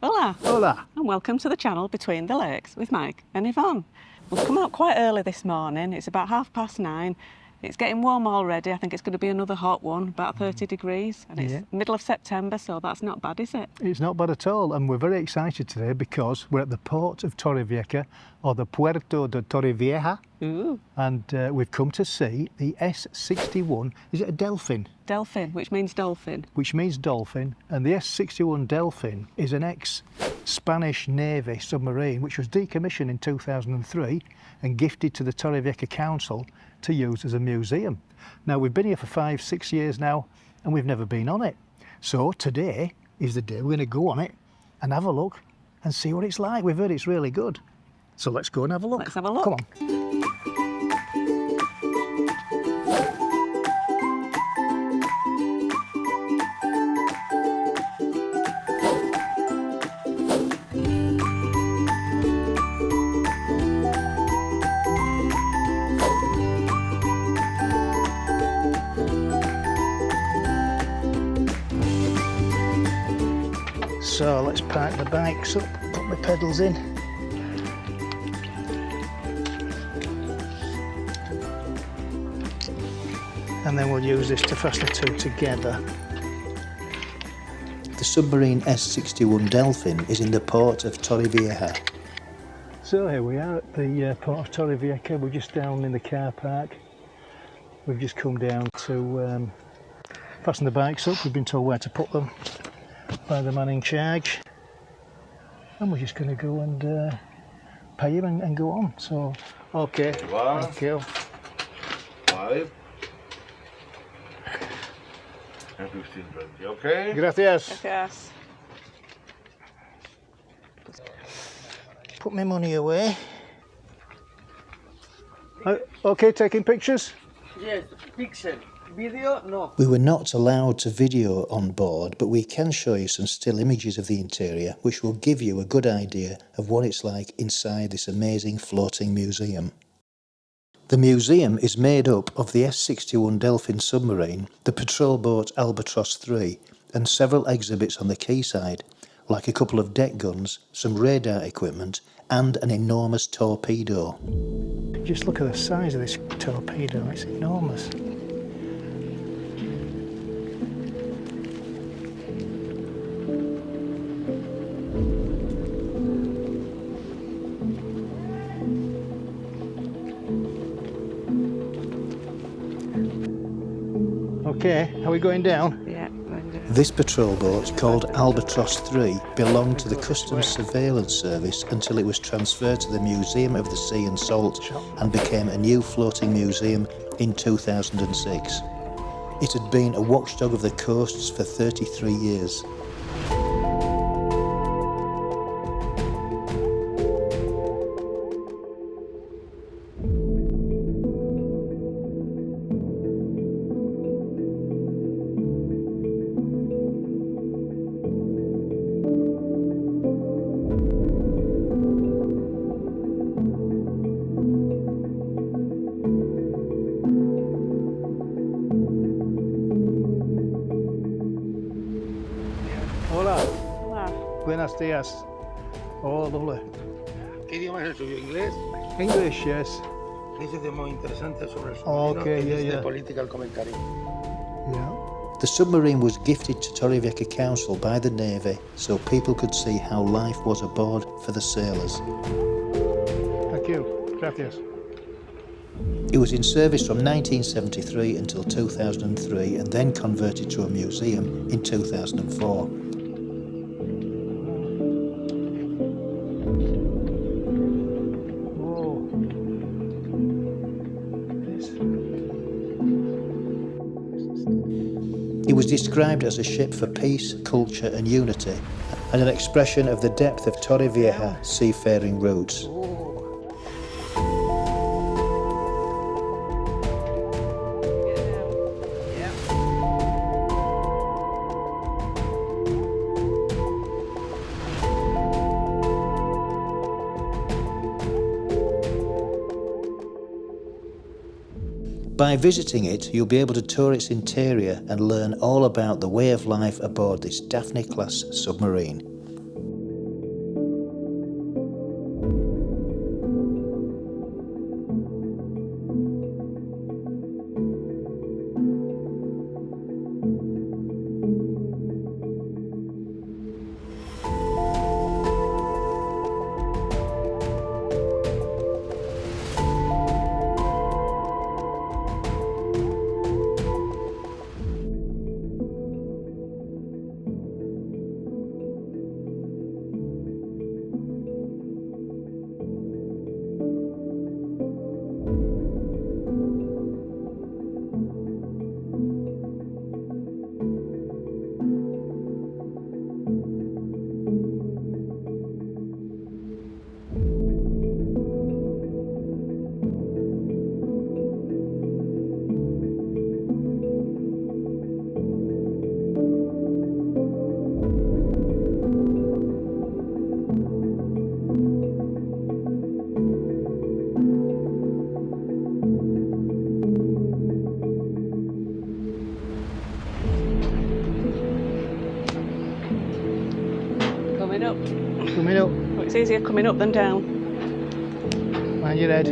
Hola. Hola. And welcome to the channel Between the Lakes with Mike and Yvonne. We've come out quite early this morning. It's about 9:30. It's getting warm already. I think it's going to be another hot one, about 30 degrees. And it's middle of September, so that's not bad, is it? It's not bad at all, and we're very excited today because we're at the Port of Torrevieja, or the Puerto de Torrevieja. Ooh. And we've come to see the S61, is it a Delfin? Delfin, which means dolphin. Which means dolphin, and the S61 Delfin is an ex-Spanish Navy submarine which was decommissioned in 2003 and gifted to the Torrevieja Council to use as a museum. Now we've been here for 5-6 years now and we've never been on it. So today is the day we're going to go on it and have a look and see what it's like. We've heard it's really good. So let's go and have a look. Let's have a look. Come on. So let's park the bikes up, put my pedals in. And then we'll use this to fasten the two together. The submarine S61 Delfin is in the port of Torrevieja. So here we are at the Port of Torrevieja. We're just down in the car park. We've just come down to fasten the bikes up. We've been told where to put them by the man in charge, and we're just going to go and pay him and go on. So, okay, thank you. 5 and 15-20, okay? Gracias. Yes. Put my money away. Okay, taking pictures? Yes, picture. Video, no. We were not allowed to video on board, but we can show you some still images of the interior, which will give you a good idea of what it's like inside this amazing floating museum. The museum is made up of the S61 Delfin submarine, the patrol boat Albatross 3, and several exhibits on the quayside, like a couple of deck guns, some radar equipment, and an enormous torpedo. Just look at the size of this torpedo, it's enormous. Okay, are we going down? Yeah. This patrol boat, called Albatross 3, belonged to the Customs Surveillance Service until it was transferred to the Museum of the Sea and Salt and became a new floating museum in 2006. It had been a watchdog of the coasts for 33 years. Hola, Hola. buenos días. Oh, lovely. ¿Qué idioma es el suyo? ¿Inglés? English, yes. Dice de muy interesante sobre el Okay, submarino y yeah. de política el comentario. Yeah. The submarine was gifted to Torrevieja Council by the Navy so people could see how life was aboard for the sailors. Thank you. Gracias. It was in service from 1973 until 2003 and then converted to a museum in 2004. It was described as a ship for peace, culture and unity, and an expression of the depth of Torrevieja seafaring roots. By visiting it, you'll be able to tour its interior and learn all about the way of life aboard this Daphne-class submarine. up. Coming up. Well, it's easier coming up than down. Mind your head.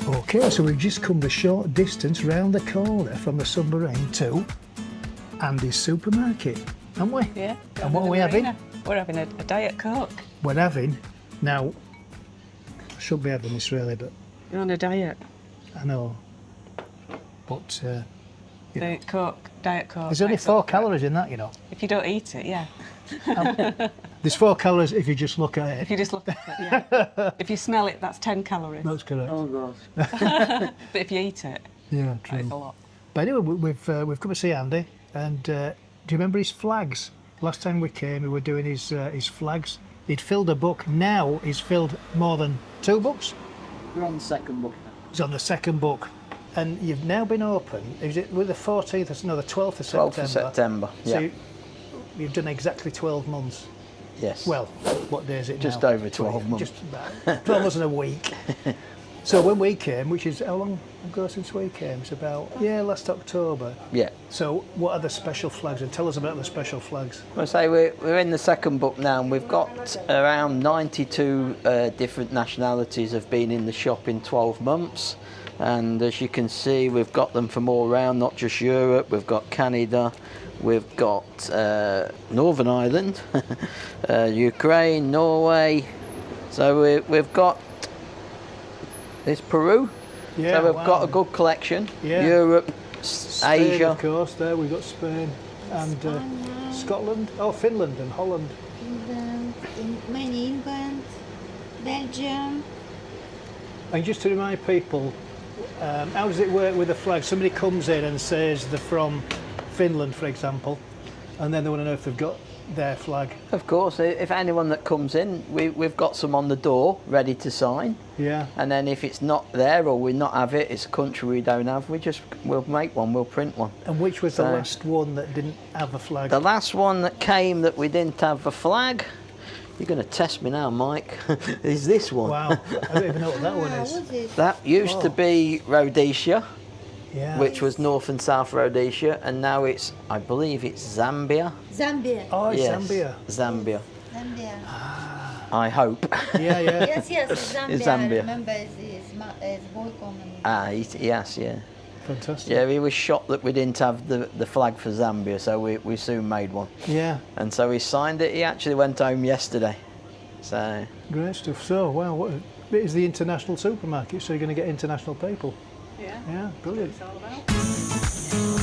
Okay, so we've just come the short distance round the corner from the submarine to Andy's supermarket, haven't we? Yeah. And what are we having? We're having a Diet Coke. We're having, now, I shouldn't be having this really, but You're on a diet. I know. But Diet Coke. there's only 4 calories in that, you know. If you don't eat it, yeah. There's 4 calories if you just look at it. If you just look at it, yeah. If you smell it, that's 10 calories. That's correct. Oh, God. But if you eat it, Yeah, that's a true. lot. But anyway, we've come to see Andy, and do you remember his flags? Last time we came, we were doing his flags. He'd filled a book. Now he's filled more than 2 books. We're on the second book now. He's on the 2nd book. And you've now been open, is it with the 14th, no, the 12th of September? 12th of September, So yeah. you've done exactly 12 months. Yes. Well, what day is it Just now? over 12 months. Just about 12 months and a week. So when we came, which is how long ago since we came? It's about, last October. Yeah. So what are the special flags? And tell us about the special flags. I say we're in the 2nd book now, and we've got around 92 different nationalities have been in the shop in 12 months. And as you can see, we've got them from all around, not just Europe. We've got Canada, we've got Northern Ireland, Ukraine, Norway. So we've got this Peru. Yeah, So we've got a good collection. Yeah. Europe, Spain, Asia. of course, there we've got Spain and Scotland. Oh, Finland and Holland. England, Belgium. And just to remind people, how does it work with the flag? Somebody comes in and says they're from Finland, for example, and then they want to know if they've got their flag. Of course, if anyone that comes in, we've got some on the door ready to sign. Yeah. And then if it's not there or we not have it, it's a country we don't have, we'll make one, we'll print one. And which was the So- last one that didn't have a flag? The last one that came that we didn't have a flag, you're going to test me now, Mike, is this one. Wow, I don't even know what that one What's is. it? That used to be Rhodesia, Yeah. which was North and South Rhodesia, and now it's, I believe it's Zambia. Zambia. Oh, it's Yes, Zambia. Zambia, Zambia. I hope. Yeah, yeah. Yes, Zambia. It's Zambia. I remember it's Volcom. Yes, yeah. Fantastic. Yeah, he was shocked that we didn't have the flag for Zambia, so we soon made one. Yeah, And so he signed it. He actually went home yesterday. So, great stuff. So, wow, it is the international supermarket, so you're going to get international people. Yeah. Yeah, brilliant. It's all about.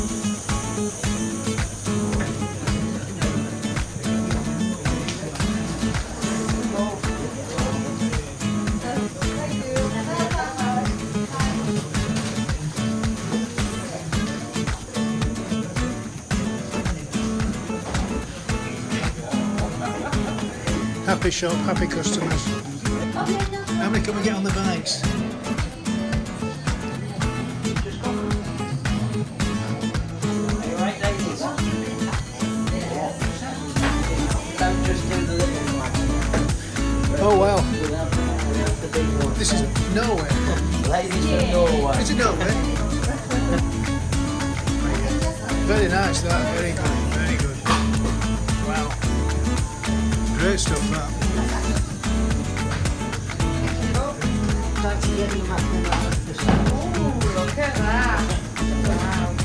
Happy shop, happy customers. How many can we get on the bikes? Oh wow, this is Norway. ladies from Norway. Is it Norway? Very nice that, very good, very good. Wow. Great stuff that. Look at that. Wow.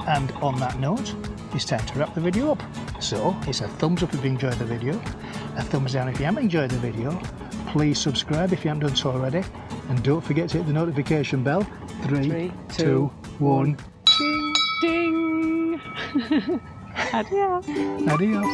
And on that note, it's time to wrap the video up. So, it's a thumbs up if you enjoyed the video, a thumbs down if you haven't enjoyed the video, please subscribe if you haven't done so already, and don't forget to hit the notification bell. 3, 2, 1, ding! Adios. Adios.